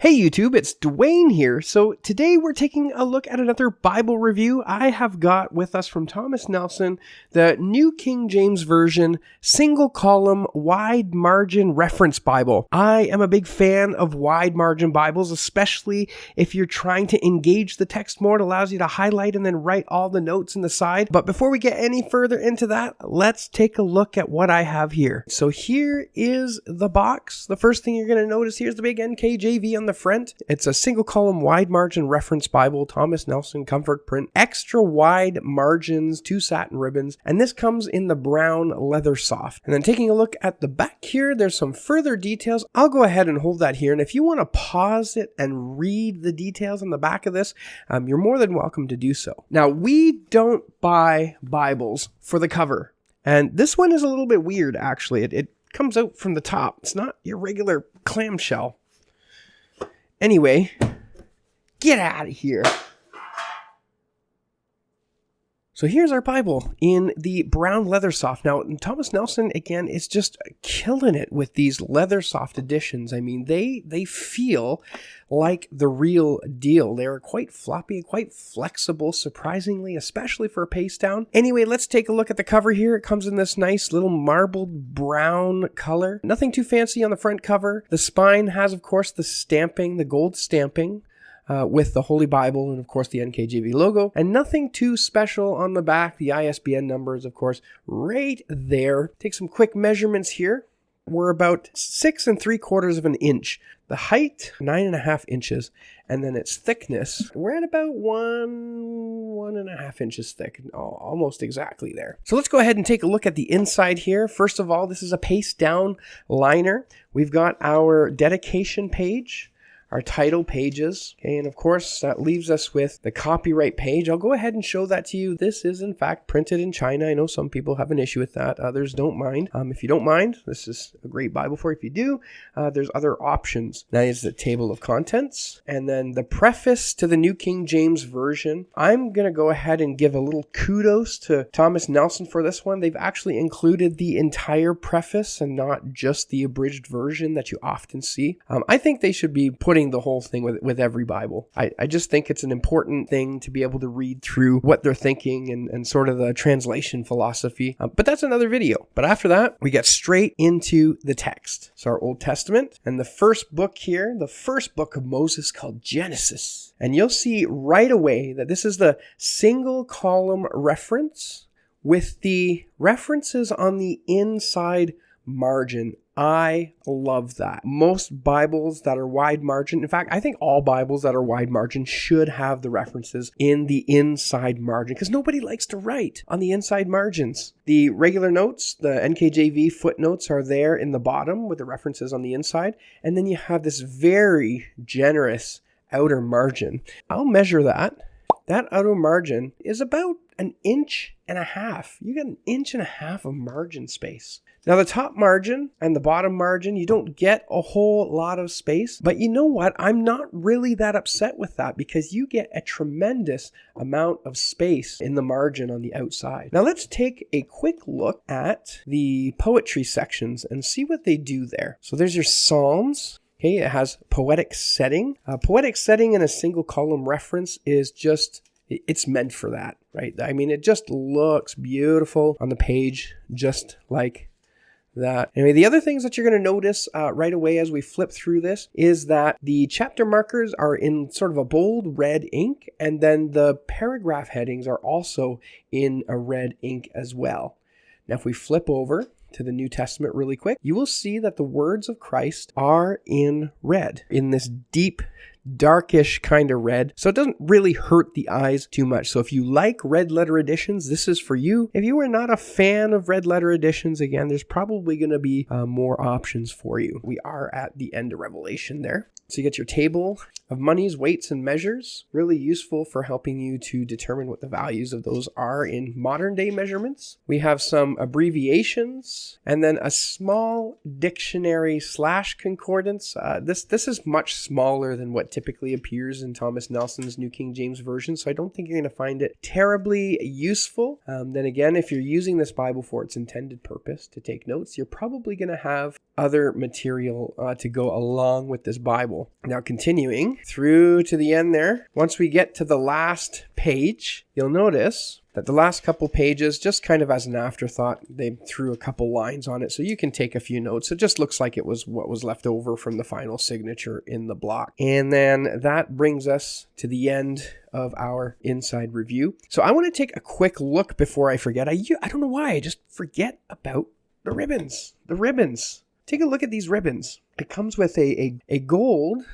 Hey YouTube, it's Dwayne here. So today we're taking a look at another Bible review. I have got with us from Thomas Nelson the New King James Version single column wide margin reference Bible. I am a big fan of wide margin Bibles, especially if you're trying to engage the text more. It allows you to highlight and then write all the notes in the side. But before we get any further into that, let's take a look at what I have here. So here is the box. The first thing you're going to notice here is the big NKJV on the front. It's a single column wide margin reference Bible, Thomas Nelson comfort print, extra wide margins, 2 satin ribbons, and this comes in the brown leather soft. And then taking a look at the back here, there's some further details. I'll go ahead and hold that here, and if you want to pause it and read the details on the back of this, you're more than welcome to do so. Now, we don't buy Bibles for the cover, and this one is a little bit weird actually. It comes out from the top. It's not your regular clamshell. Anyway, get out of here. So here's our Bible in the brown leather soft. Now, Thomas Nelson, again, is just killing it with these leather soft editions. I mean, they feel like the real deal. They're quite floppy, quite flexible, surprisingly, especially for a paste down. Anyway, let's take a look at the cover here. It comes in this nice little marbled brown color. Nothing too fancy on the front cover. The spine has, of course, the stamping, the gold stamping. With the Holy Bible and, of course, the NKJV logo. And nothing too special on the back. The ISBN number is, of course, right there. Take some quick measurements here. We're about 6 3/4 of an inch. The height, 9.5 inches. And then its thickness, we're at about 1.5 inches thick. Almost exactly there. So let's go ahead and take a look at the inside here. First of all, this is a paste down liner. We've got our dedication page, our title pages, okay, and of course that leaves us with the copyright page. I'll go ahead and show that to you. This is in fact printed in China. I know some people have an issue with that. Others don't mind. If you don't mind, this is a great Bible for you. If you do, there's other options. Now is the table of contents, and then the preface to the New King James Version. I'm going to go ahead and give a little kudos to Thomas Nelson for this one. They've actually included the entire preface and not just the abridged version that you often see. I think they should be putting the whole thing with every Bible. I just think it's an important thing to be able to read through what they're thinking and sort of the translation philosophy. But that's another video. But after that, we get straight into the text. So our Old Testament, and the first book here, the first book of Moses, called Genesis. And you'll see right away that this is the single column reference with the references on the inside margin. I love that. Most Bibles that are wide margin, in fact, I think all Bibles that are wide margin should have the references in the inside margin because nobody likes to write on the inside margins. The regular notes, the NKJV footnotes are there in the bottom with the references on the inside. And then you have this very generous outer margin. I'll measure that. That outer margin is about 1.5 inches. You get 1.5 inches of margin space. Now the top margin and the bottom margin, you don't get a whole lot of space, but you know what? I'm not really that upset with that because you get a tremendous amount of space in the margin on the outside. Now let's take a quick look at the poetry sections and see what they do there. So there's your Psalms. Okay, it has poetic setting. Poetic setting in a single column reference is just, it's meant for that, right? I mean, it just looks beautiful on the page, just like that. Anyway, the other things that you're going to notice right away as we flip through this is that the chapter markers are in sort of a bold red ink, and then the paragraph headings are also in a red ink as well. Now, if we flip over to the New Testament really quick, you will see that the words of Christ are in red, in this deep, darkish kind of red, so it doesn't really hurt the eyes too much. So if you like red letter editions, this is for you. If you are not a fan of red letter editions, again, there's probably going to be more options for you. We are at the end of Revelation there. So you get your table of monies, weights, and measures, really useful for helping you to determine what the values of those are in modern day measurements. We have some abbreviations and then a small dictionary / concordance. This is much smaller than what typically appears in Thomas Nelson's New King James Version, so I don't think you're going to find it terribly useful. Then again, if you're using this Bible for its intended purpose to take notes, you're probably going to have other material to go along with this Bible. Now, continuing through to the end there, once we get to the last page, you'll notice that the last couple pages, just kind of as an afterthought, they threw a couple lines on it, so you can take a few notes. It just looks like it was what was left over from the final signature in the block. And then that brings us to the end of our inside review. So I want to take a quick look before I forget. I don't know why, I just forget about the ribbons. The ribbons. Take a look at these ribbons. It comes with a gold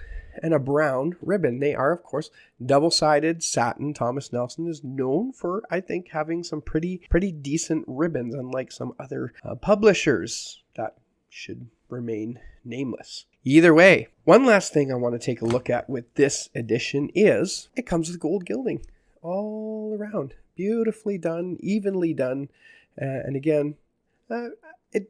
and a brown ribbon. They are, of course, double-sided satin. Thomas Nelson is known for, I think, having some pretty decent ribbons, unlike some other publishers that should remain nameless. Either way, one last thing I want to take a look at with this edition is it comes with gold gilding all around. Beautifully done, evenly done, and again,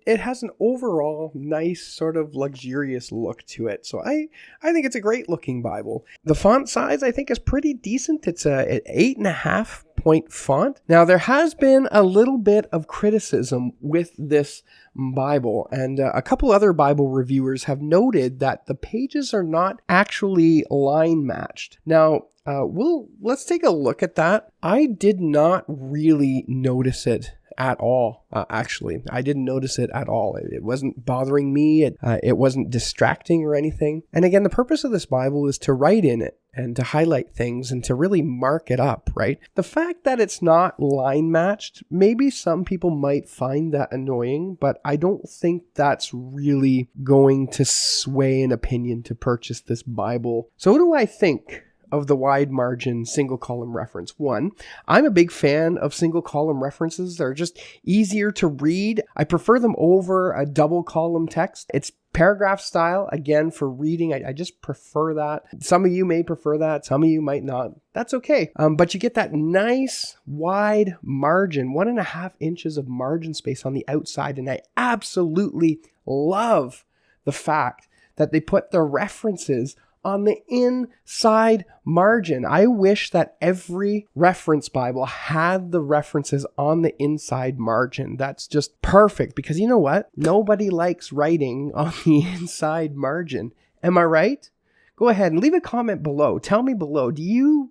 it has an overall nice sort of luxurious look to it. So I think it's a great looking Bible. The font size I think is pretty decent. It's an 8.5 point font. Now there has been a little bit of criticism with this Bible, and a couple other Bible reviewers have noted that the pages are not actually line matched. Now let's take a look at that. I did not really notice it at all. Actually, I didn't notice it at all. It wasn't bothering me. It wasn't distracting or anything. And again, the purpose of this Bible is to write in it and to highlight things and to really mark it up, right? The fact that it's not line matched, maybe some people might find that annoying, but I don't think that's really going to sway an opinion to purchase this Bible. So what do I think of the wide margin single column reference? One, I'm a big fan of single column references. They're just easier to read. I prefer them over a double column text. It's paragraph style, again, for reading. I just prefer that. Some of you may prefer that. Some of you might not. That's okay. But you get that nice wide margin, 1.5 inches of margin space on the outside. And I absolutely love the fact that they put the references on the inside margin. I wish that every reference Bible had the references on the inside margin. That's just perfect, because you know what? Nobody likes writing on the inside margin. Am I right? Go ahead and leave a comment below. Tell me below, do you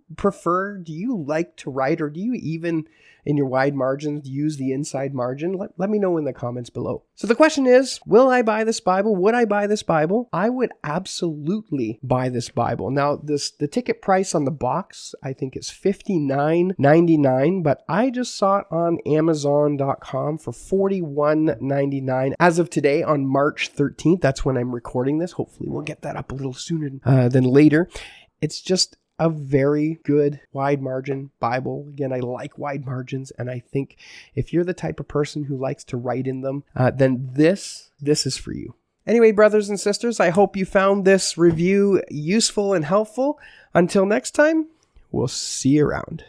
like to write, or do you even in your wide margins use the inside margin? Let me know in the comments below. So the question is, will I buy this Bible? Would I buy this Bible? I would absolutely buy this Bible. Now, the ticket price on the box, I think, is $59.99, but I just saw it on Amazon.com for $41.99 as of today on March 13th. That's when I'm recording this. Hopefully we'll get that up a little sooner than later. It's just a very good wide margin Bible. Again, I like wide margins, and I think if you're the type of person who likes to write in them, then this is for you. Anyway, brothers and sisters, I hope you found this review useful and helpful. Until next time, we'll see you around.